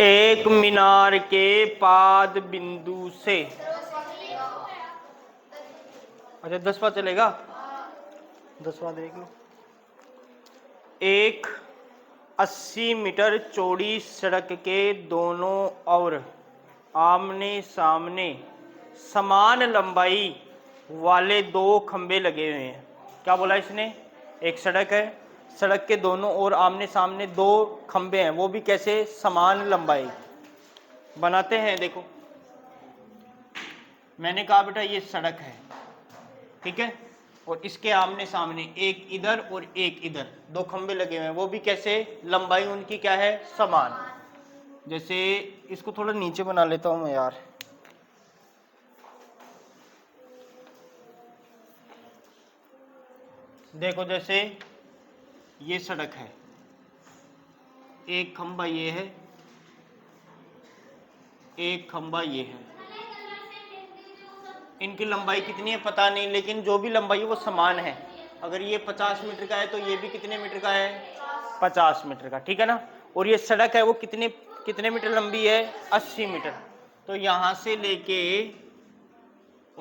एक मीनार के पाद बिंदु से, अच्छा 10वां चलेगा, 10वां देख लो। एक 80 मीटर चौड़ी सड़क के दोनों ओर आमने सामने समान लंबाई वाले दो खंबे लगे हुए हैं। क्या बोला इसने? एक सड़क है, सड़क के दोनों ओर आमने सामने दो खंबे हैं, वो भी कैसे? समान लंबाई। बनाते हैं, देखो मैंने कहा बेटा ये सड़क है, ठीक है, और इसके आमने सामने एक इधर और एक इधर दो खंबे लगे हुए हैं, वो भी कैसे? लंबाई उनकी क्या है? समान। जैसे इसको थोड़ा नीचे बना लेता हूं मैं यार, देखो जैसे ये सड़क है, एक खंबा ये है, एक खंबा ये है, इनकी लंबाई कितनी है पता नहीं, लेकिन जो भी लंबाई है वो समान है। अगर ये 50 मीटर का है तो ये भी कितने मीटर का है? 50 मीटर का, ठीक है ना। और ये सड़क है वो कितने कितने मीटर लंबी है? 80 मीटर। तो यहां से लेके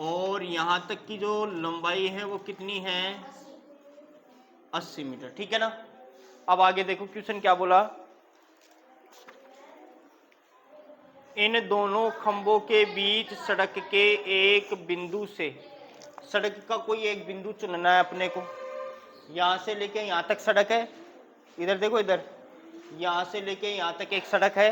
और यहां तक की जो लंबाई है वो कितनी है? 80 मीटर, ठीक है ना। अब आगे देखो क्वेश्चन क्या बोला, इन दोनों खंभों के बीच सड़क के एक बिंदु से, सड़क का कोई एक बिंदु चुनना है अपने को। यहां से लेके यहां तक सड़क है, इधर देखो इधर, यहां से लेके यहां तक एक सड़क है,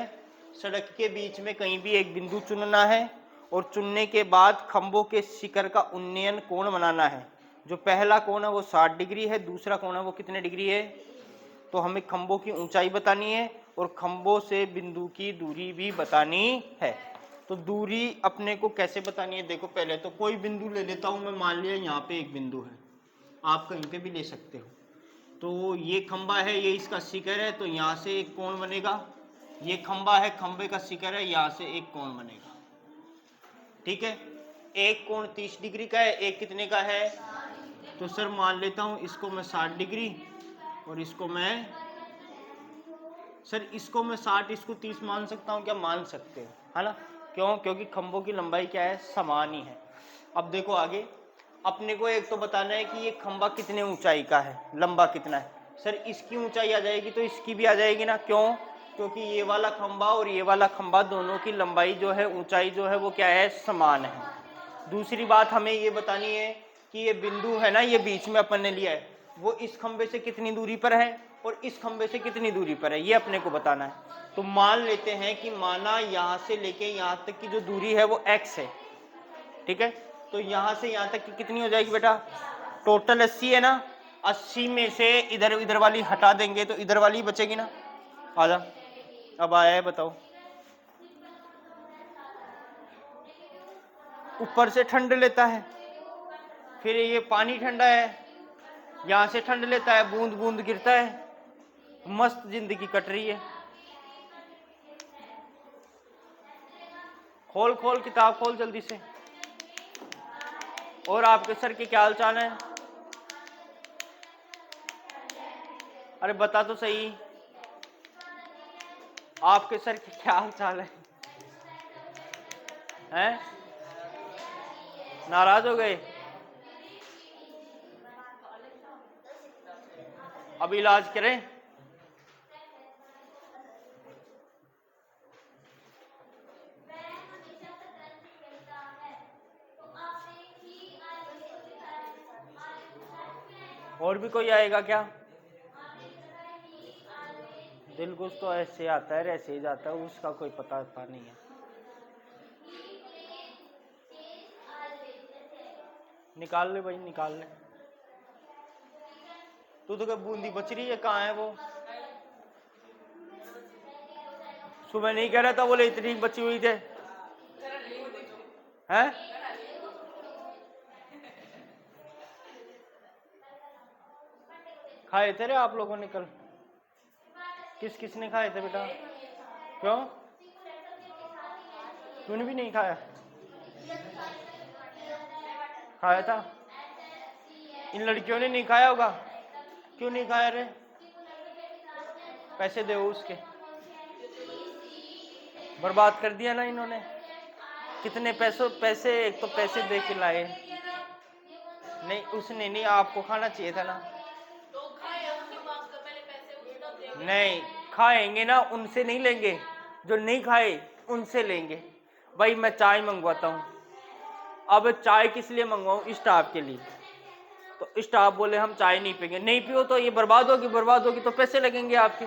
सड़क के बीच में कहीं भी एक बिंदु चुनना है और चुनने के बाद खंभों के शिखर का उन्नयन कोण बनाना है। जो पहला कोण है वो 60 डिग्री है, दूसरा कोण है वो कितने डिग्री है? तो हमें खंभों की ऊंचाई बतानी है और खंभों से बिंदु की दूरी भी बतानी है। तो दूरी अपने को कैसे बतानी है? देखो पहले तो कोई बिंदु ले लेता हूं मैं, मान लिया यहाँ पे एक बिंदु है, आप कहीं पे भी ले सकते हो। तो ये खंभा है, ये इसका शिखर है, तो यहाँ से एक कोण बनेगा। ये खंभा है, खंभे का शिखर है, यहाँ से एक कोण बनेगा, ठीक है। एक कोण 30 डिग्री का है, एक कितने का है? तो सर मान लेता हूं इसको मैं 60 डिग्री और इसको मैं, सर इसको मैं 60 इसको 30 मान सकता हूं क्या? मान सकते हो, है ना। क्यों? क्योंकि खंभों की लंबाई क्या है? समान ही है। अब देखो आगे, अपने को एक तो बताना है कि ये खंभा कितने ऊंचाई का है, लंबा कितना है। सर इसकी ऊंचाई आ जाएगी तो इसकी भी आ जाएगी ना, क्यों? क्योंकि ये वाला खंभा और ये वाला खंभा दोनों की लंबाई जो है, ऊंचाई जो है वो क्या है? समान है। दूसरी बात हमें ये बतानी है कि ये बिंदु है ना, ये बीच में अपन ने लिया है, वो इस खंबे से कितनी दूरी पर है और इस खंबे से कितनी दूरी पर है, ये अपने को बताना है। तो मान लेते हैं कि माना यहाँ से लेके यहाँ तक की जो दूरी है वो x है, ठीक है। तो यहाँ से यहाँ तक की कितनी हो जाएगी बेटा? टोटल 80 है ना, 80 में से इधर इधर वाली हटा देंगे तो इधर वाली बचेगी ना। आजा, अब आया है, बताओ। ऊपर से ठंड लेता है, फिर ये पानी ठंडा है, यहां से ठंड लेता है, बूंद बूंद गिरता है, मस्त जिंदगी कट रही है। खोल खोल किताब खोल जल्दी से। और आपके सर के क्या हाल चाल है? अरे बता तो सही, आपके सर के क्या हाल चाल है? हैं? नाराज हो गए? अब इलाज करें? और भी कोई आएगा क्या? दिल कुछ तो ऐसे आता है, ऐसे ही जाता है, उसका कोई पता नहीं है। निकाल ले भाई, निकाल ले। तू तो क्या बूंदी बच रही है, कहाँ है वो? सुबह नहीं कह रहा था, बोले इतनी बची हुई थे, हैं? खाए थे रे आप लोगों ने कल? किस किस ने खाए थे बेटा? क्यों? तूने भी नहीं खाया? खाया था? इन लड़कियों ने नहीं खाया होगा। क्यों नहीं खाया रे? पैसे दे उसके। बर्बाद कर दिया ना इन्होंने। कितने पैसे एक तो पैसे दे के लाए। नहीं उसने नहीं, आपको खाना चाहिए था ना। नहीं खाएंगे ना, उनसे नहीं लेंगे, जो नहीं खाए उनसे लेंगे। भाई मैं चाय मंगवाता हूँ, अब चाय किस लिए मंगवाऊँ? स्टाफ के लिए। तो स्टाफ बोले हम चाय नहीं पियेंगे। नहीं पियो तो ये बर्बाद होगी, बर्बाद होगी तो पैसे लगेंगे आपके,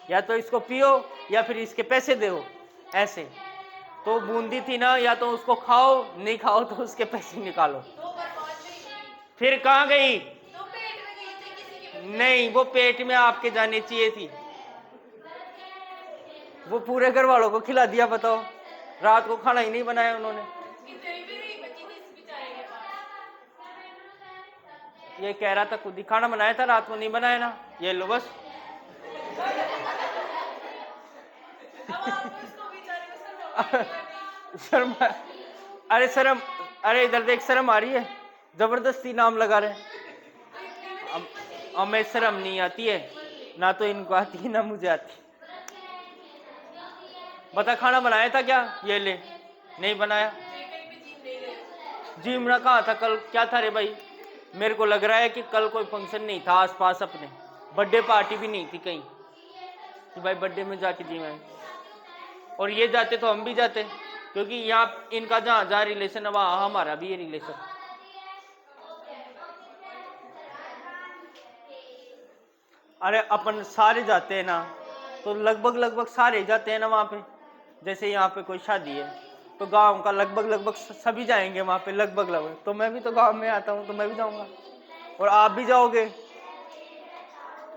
या तो इसको पियो या फिर इसके पैसे दो। ऐसे तो बूंदी थी ना, या तो उसको खाओ, नहीं खाओ तो उसके पैसे निकालो। फिर कहाँ गई? नहीं वो पेट में आपके जाने चाहिए थी, वो पूरे घर वालों को खिला दिया। बताओ, रात को खाना ही नहीं बनाया उन्होंने। ये कह रहा था खुद ही खाना बनाया था, रात को नहीं बनाया ना, ये लो बस। शर्म, अरे शर्म, अरे इधर देख, शर्म आ रही है, जबरदस्ती नाम लगा रहे। हमें शर्म नहीं आती है, ना तो इनको आती है ना मुझे आती। बता खाना बनाया था क्या? ये ले, नहीं बनाया। जिम में कहा था कल? क्या था रे भाई? मेरे को लग रहा है कि कल कोई फंक्शन नहीं था आसपास अपने, बर्थडे पार्टी भी नहीं थी कहीं कि भाई बर्थडे में जाके जिम है। और ये जाते तो हम भी जाते, क्योंकि यहाँ इनका जहाँ जहाँ रिलेशन है वहाँ हमारा भी है रिलेशन। अरे अपन सारे जाते हैं ना, तो लगभग सारे जाते हैं ना वहाँ पे। जैसे यहाँ पे कोई शादी है तो गांव का लगभग सभी जाएंगे वहाँ पे, लगभग। तो मैं भी तो गांव में आता हूँ तो मैं भी जाऊँगा, और आप भी जाओगे।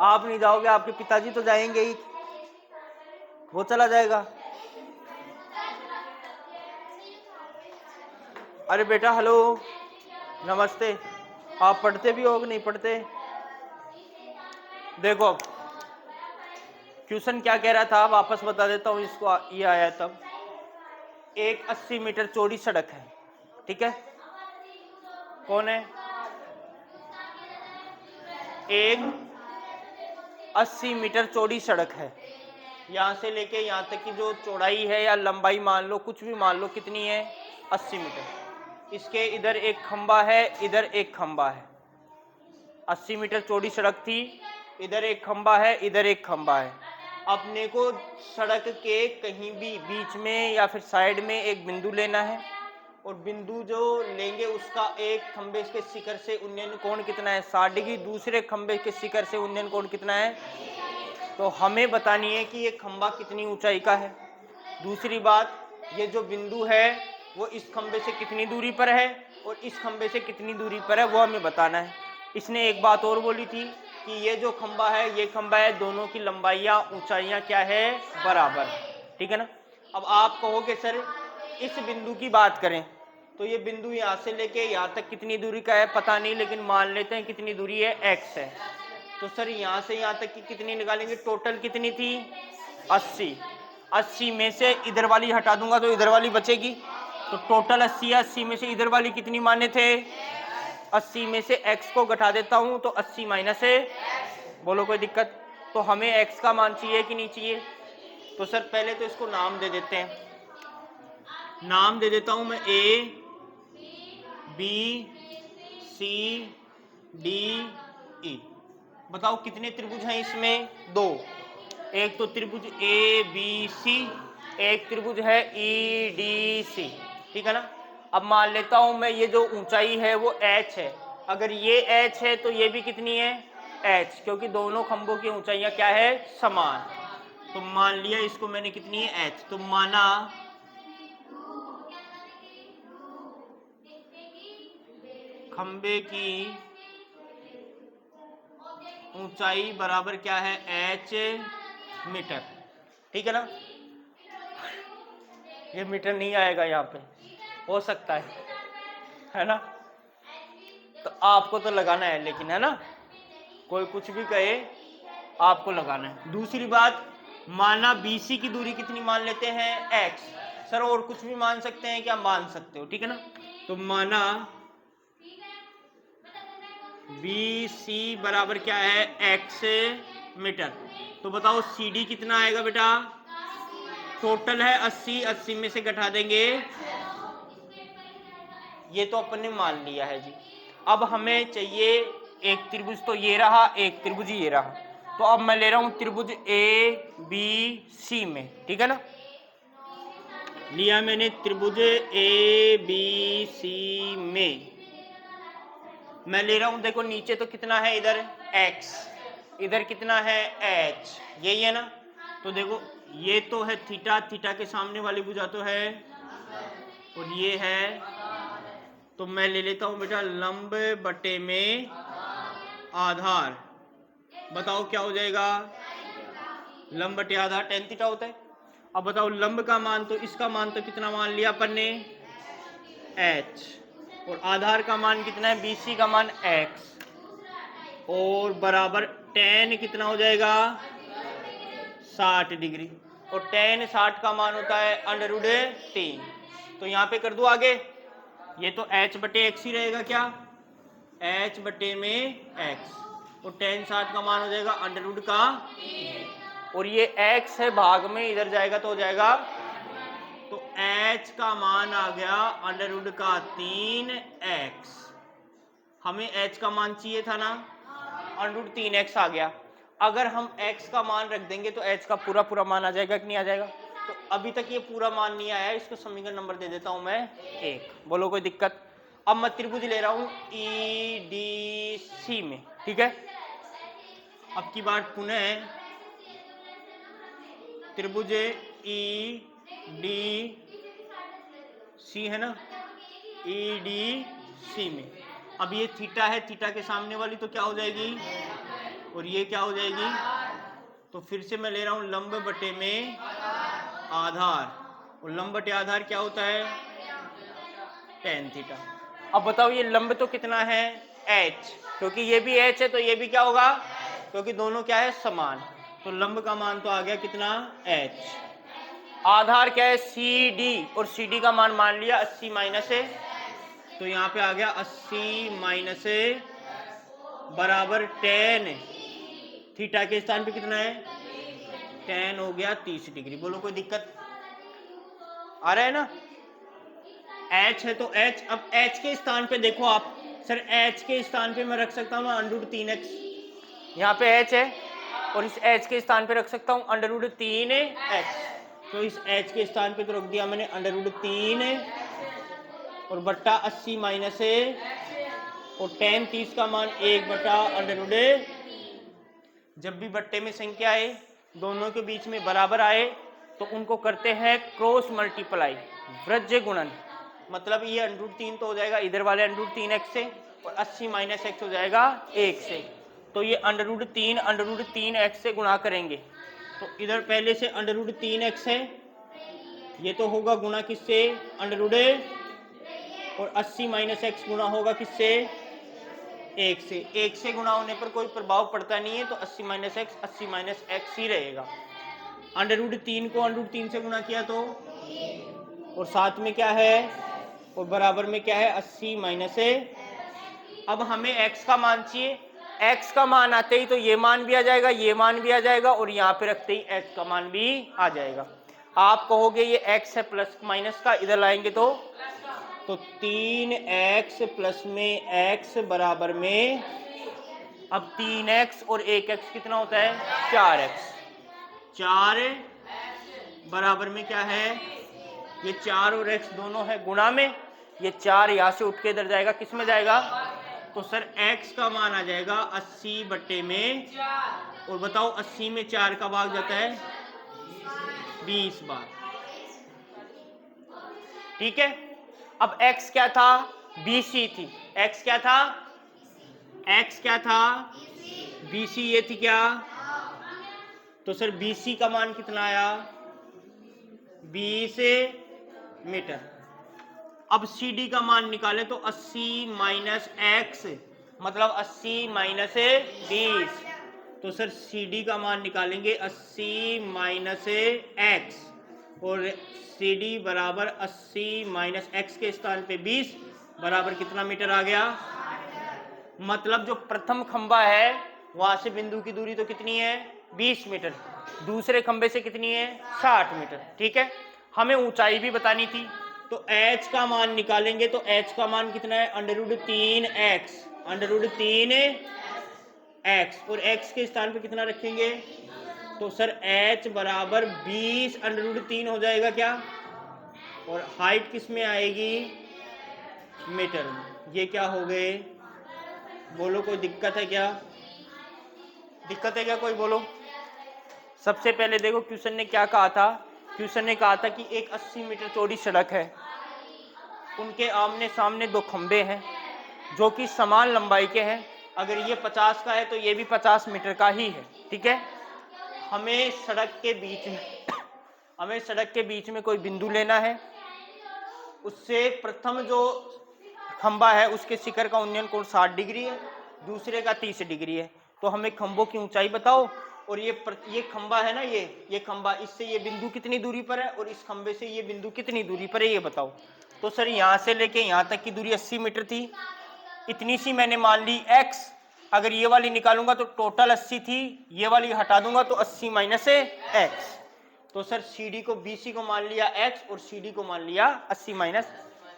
आप नहीं जाओगे, आपके पिताजी तो जाएंगे ही, वो चला जाएगा। अरे बेटा हेलो, नमस्ते। आप पढ़ते भी हो कि नहीं पढ़ते? देखो क्वेश्चन क्या कह रहा था, वापस बता देता हूँ इसको, ये आया तब। एक 80 मीटर चौड़ी सड़क है, ठीक है? कौन है? एक 80 मीटर चौड़ी सड़क है, यहाँ से लेके यहाँ तक की जो चौड़ाई है या लंबाई मान लो, कुछ भी मान लो, कितनी है? 80 मीटर। इसके इधर एक खंबा है, इधर एक खंबा है। 80 मीटर चौड़ी सड़क थी, इधर एक खंबा है, इधर एक खंबा है। अपने को सड़क के कहीं भी बीच में या फिर साइड में एक बिंदु लेना है, और बिंदु जो लेंगे उसका एक खंबे के शिखर से उन्नयन कोण कितना है? 60 डिग्री। दूसरे खंबे के शिखर से उन्नयन कोण कितना है? तो हमें बतानी है कि ये खंबा कितनी ऊंचाई का है। दूसरी बात, ये जो बिंदु है वो इस खंबे से कितनी दूरी पर है और इस खंबे से कितनी दूरी पर है, वो हमें बताना है। इसने एक बात और बोली थी कि ये जो खंबा है, ये खंबा है, दोनों की लंबाइयाँ ऊंचाइयाँ क्या है? बराबर, ठीक है ना? अब आप कहोगे सर इस बिंदु की बात करें तो ये बिंदु यहाँ से लेके यहाँ तक कितनी दूरी का है? पता नहीं, लेकिन मान लेते हैं कितनी दूरी है? x है। तो सर यहाँ से यहाँ तक की कितनी निकालेंगे? टोटल कितनी थी? 80। 80 में से इधर वाली हटा दूंगा तो इधर वाली बचेगी, तो टोटल 80 है। 80 में से इधर वाली कितनी माने थे? 80 में से x को घटा देता हूं तो 80 माइनस है। बोलो कोई दिक्कत? तो हमें x का मान चाहिए कि नहीं चाहिए? तो सर पहले तो इसको नाम दे देते हैं, नाम दे देता हूं मैं A B C D E। बताओ कितने त्रिभुज हैं इसमें? 2। एक तो त्रिभुज ABC, एक त्रिभुज है EDC, ठीक है ना? अब मान लेता हूं मैं ये जो ऊंचाई है वो h है। अगर ये h है तो ये भी कितनी है? h, क्योंकि दोनों खंभों की ऊंचाइयां क्या है? समान। तो मान लिया इसको मैंने कितनी है? h। तो माना खंबे की ऊंचाई बराबर क्या है? h मीटर, ठीक है ना? ये मीटर नहीं आएगा यहाँ पे, हो सकता है ना? तो आपको तो लगाना है लेकिन, है ना? कोई कुछ भी कहे आपको लगाना है। दूसरी बात, माना BC की दूरी कितनी मान लेते हैं? x। सर और कुछ भी मान सकते हैं क्या? मान सकते हो, ठीक है ना? तो माना BC बराबर क्या है? x metre. तो बताओ CD कितना आएगा बेटा? टोटल है 80, 80 में से घटा देंगे, ये तो अपन ने मान लिया है जी। अब हमें चाहिए एक त्रिभुज, तो ये रहा, एक त्रिभुज ये रहा, तो अब मैं ले रहा हूं त्रिभुज ए बी सी में, ठीक है ना। लिया मैंने त्रिभुज ए बी सी में, मैं ले रहा हूं, देखो नीचे तो कितना है, इधर x, इधर कितना है h, यही है ना। तो देखो ये तो है थीटा, थीटा के सामने वाली भुजा तो है, और ये है, तो मैं ले लेता हूं बेटा लंब बटे में आधार। बताओ क्या हो जाएगा, लंब बटे आधार tan थीटा होता है। अब बताओ लंब का मान, तो इसका मान तो कितना मान लिया अपन ने h, और आधार का मान कितना है, BC का मान x, और बराबर tan कितना हो जाएगा 60 डिग्री, और tan 60 का मान होता है √3। तो यहाँ पे कर दो आगे, ये तो h बटे x ही रहेगा, क्या h बटे में x, और tan 60 का मान हो जाएगा √ का, और ये x है भाग में, इधर जाएगा तो हो जाएगा, तो h का मान आ गया √ का 3x। हमें h का मान चाहिए था ना, √3x आ गया। अगर हम x का मान रख देंगे तो h का पूरा पूरा मान आ जाएगा कि नहीं आ जाएगा। तो अभी तक ये पूरा मान नहीं आया है, इसको समीकरण नंबर दे देता हूं मैं 1। बोलो कोई दिक्कत। अब मैं त्रिभुज ले रहा हूं EDC में, ठीक है। अब की बार पुनः त्रिभुज EDC है ना, EDC में, अब ये थीटा है, थीटा के सामने वाली तो क्या हो जाएगी, और ये क्या हो जाएगी, तो फिर से मैं ले रहा हूं लंब बटे में आधार, और लंब बटे आधार क्या होता है tan थीटा। अब बताओ ये लंब तो कितना है h, क्योंकि ये भी h है तो ये भी क्या होगा, क्योंकि दोनों क्या है समान, तो लंब का मान तो आ गया कितना h। आधार क्या है CD, और CD का मान लिया 80 माइनस है, तो यहाँ पे आ गया 80 माइनस बराबर tan थीटा के स्थान पे कितना है, tan हो गया 30 डिग्री। बोलो कोई दिक्कत आ रहा है ना। h है तो h, अब h के स्थान पे देखो आप, सर h के स्थान पे मैं रख सकता हूँ √3x, यहाँ पे h है, और इस h के स्थान पे रख सकता हूँ √3x, तो इस h के स्थान पे तो रख दिया मैंने √3 और बट्टा 80 माइनस और tan 30 का मान 1/√। जब भी बट्टे में संख्या आए, दोनों के बीच में बराबर आए, तो उनको करते हैं क्रॉस मल्टीप्लाई, वृज्य गुणन। मतलब ये √3 तो हो जाएगा इधर वाले √3x से, और 80 माइनस x हो जाएगा 1 से, तो ये √3x से गुणा करेंगे, तो इधर पहले से √3x है, ये तो होगा गुणा किससे √, और 80 माइनस x गुणा होगा किससे 1 से। 1 से गुणा होने पर कोई प्रभाव पड़ता नहीं है, तो 80 माइनस x ही रहेगा। √3 को √3 से गुणा किया तो, और साथ में क्या है, और बराबर में क्या है 80 माइनस। अब हमें x का मान चाहिए, x का मान आते ही तो ये मान भी आ जाएगा, ये मान भी आ जाएगा, और यहाँ पे रखते ही x का मान भी आ जाएगा। आप कहोगे ये x है प्लस माइनस का, इधर लाएंगे तो 3x प्लस में x बराबर में, अब 3x और 1x कितना होता है 4x, 4 बराबर में क्या है, ये 4 और x दोनों है गुणा में, ये 4 यहाँ से उठ के इधर जाएगा, किस में जाएगा, तो सर x का मान आ जाएगा 80 बट्टे में, और बताओ 80 में 4 का भाग जाता है 20 बार, ठीक है। अब x क्या था, BC थी, x क्या था, x क्या था BC, ये थी क्या, तो सर BC का मान कितना आया 20 मीटर। अब CD का मान निकाले तो 80 माइनस x, मतलब 80 माइनस 20, तो सर CD का मान निकालेंगे 80 माइनस x, और CD बराबर 80 माइनस x के स्थान पे 20 बराबर कितना मीटर आ गया, मतलब जो प्रथम खंबा है वहां से बिंदु की दूरी तो कितनी है 20 मीटर, दूसरे खंबे से कितनी है 60 मीटर। ठीक है, हमें ऊंचाई भी बतानी थी, तो h का मान निकालेंगे तो h का मान कितना है √3x, √3x, और x के स्थान पे कितना रखेंगे, तो सर h बराबर 20 √3 हो जाएगा क्या, और हाइट किस में आएगी मीटर में। ये क्या हो गए, बोलो कोई दिक्कत है क्या, दिक्कत है क्या कोई बोलो। सबसे पहले देखो क्वेश्चन ने क्या कहा था, क्वेश्चन ने कहा था कि एक 80 मीटर चौड़ी सड़क है, उनके आमने सामने दो खंबे हैं जो कि समान लंबाई के हैं, अगर ये 50 का है तो ये भी 50 मीटर का ही है। ठीक है, हमें सड़क के बीच में कोई बिंदु लेना है, उससे प्रथम जो खंबा है उसके शिखर का उन्नयन कोण 60 डिग्री है, दूसरे का 30 डिग्री है। तो हमें खंभों की ऊंचाई बताओ, और ये खंबा है ना, ये खंबा, इससे ये बिंदु कितनी दूरी पर है और इस खंबे से ये बिंदु कितनी दूरी पर है ये बताओ। तो सर यहाँ से लेके यहाँ तक की दूरी 80 मीटर थी, इतनी सी मैंने मान ली x, अगर ये वाली निकालूंगा तो टोटल 80 थी, ये वाली हटा दूंगा तो 80 माइनस x। तो सर CD को BC को मान लिया x और CD को मान लिया 80 माइनस,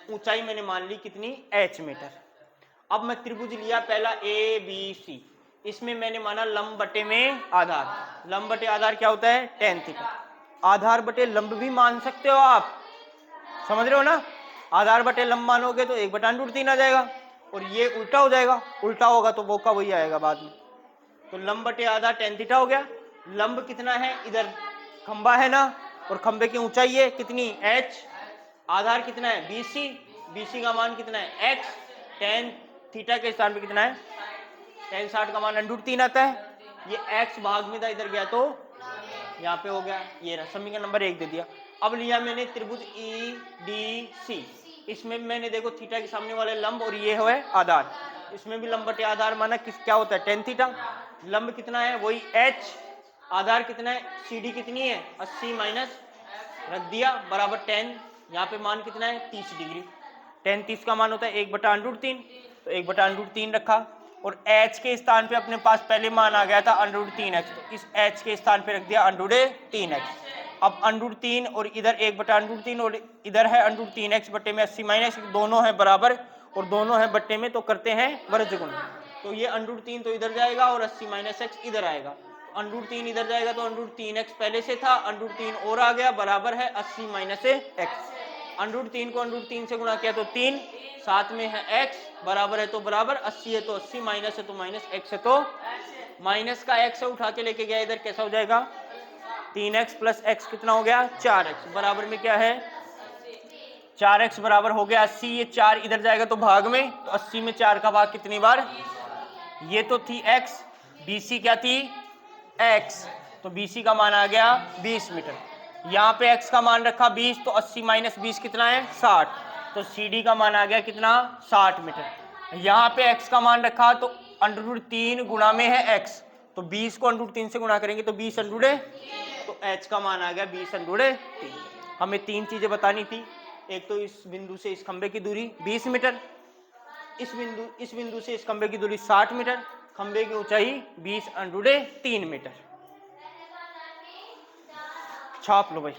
ऊंचाई मैंने मान ली कितनी h मीटर। अब मैं त्रिभुज लिया पहला ABC, इसमें मैंने माना लंब बटे में आधार। लंब बटे आधार क्या होता है tan थीटा, आधार बटे लंब भी मान सकते हो आप, समझ रहे हो ना। आधार बटे लंब मानोगे तो 1/√3 आ जाएगा, और ये उल्टा हो जाएगा, उल्टा होगा तो वो का वही आएगा बाद में। तो लंब बटे आधार tan थीटा हो गया। लंब कितना है, इधर खंबा है ना, और खंबे की ऊंचाई है कितनी h, आधार कितना है BC, BC का मान कितना है x, tan थीटा के स्थान पे कितना है tan 60 का मान √3 आता है, ये x भाग में था इधर गया तो यहाँ पे हो गया, ये रहा समीकरण नंबर 1 दे दिया। अब लिया मैंने त्रिभुज EDC, इसमें मैंने देखो थीटा के सामने वाले लंब और ये है आधार, इसमें भी लंब बटे आधार माना किस क्या होता है tan थीटा। लंब कितना है वही h, आधार कितना है CD कितनी है 80 माइनस रख दिया बराबर tan, यहाँ पे मान कितना है 30 डिग्री, tan 30 का मान होता है 1/√3, तो 1/√3 रखा, और h के स्थान पे अपने पास पहले मान आ गया था √3x, तो इस h के स्थान पे रख दिया √3x। अब √3 और इधर 1/√3 और इधर है √3x बटे में 80 माइनस, दोनों है बराबर और दोनों है बट्टे में, तो करते हैं वर्गगुण। तो ये √3 तो इधर जाएगा और 80 माइनस x इधर आएगा, √3 इधर जाएगा तो √3x पहले से था, √3 और आ गया बराबर है 80 माइनस x। √3 को √3 से गुणा किया तो 3, साथ में है x बराबर है तो बराबर, 80 है तो 80, माइनस है तो माइनस, x है तो माइनस का x है उठा के लेके गया इधर, कैसा हो जाएगा 3x प्लस x कितना हो गया 4x, बराबर में क्या है 4x बराबर हो गया 80, ये 4 इधर जाएगा तो भाग में, तो 80 में 4 का भाग कितनी बार, ये तो थी x, BC क्या थी x, तो BC का मान आ गया 20 मीटर। यहाँ पे x का मान रखा 20, तो 80 माइनस 20 कितना है 60, तो CD का मान आ गया कितना 60 मीटर। यहाँ पे x का मान रखा तो √3 गुणा में है x, तो 20 को √3 से गुणा करेंगे तो 20 √, तो h का मान आ गया 20 √3। हमें 3 चीजें बतानी थी, एक तो इस बिंदु से इस खंबे की दूरी 20 मीटर, इस बिंदु से इस खंबे की दूरी 60 मीटर, खंबे की ऊंचाई 20 √3 मीटर। छाप लो भाई।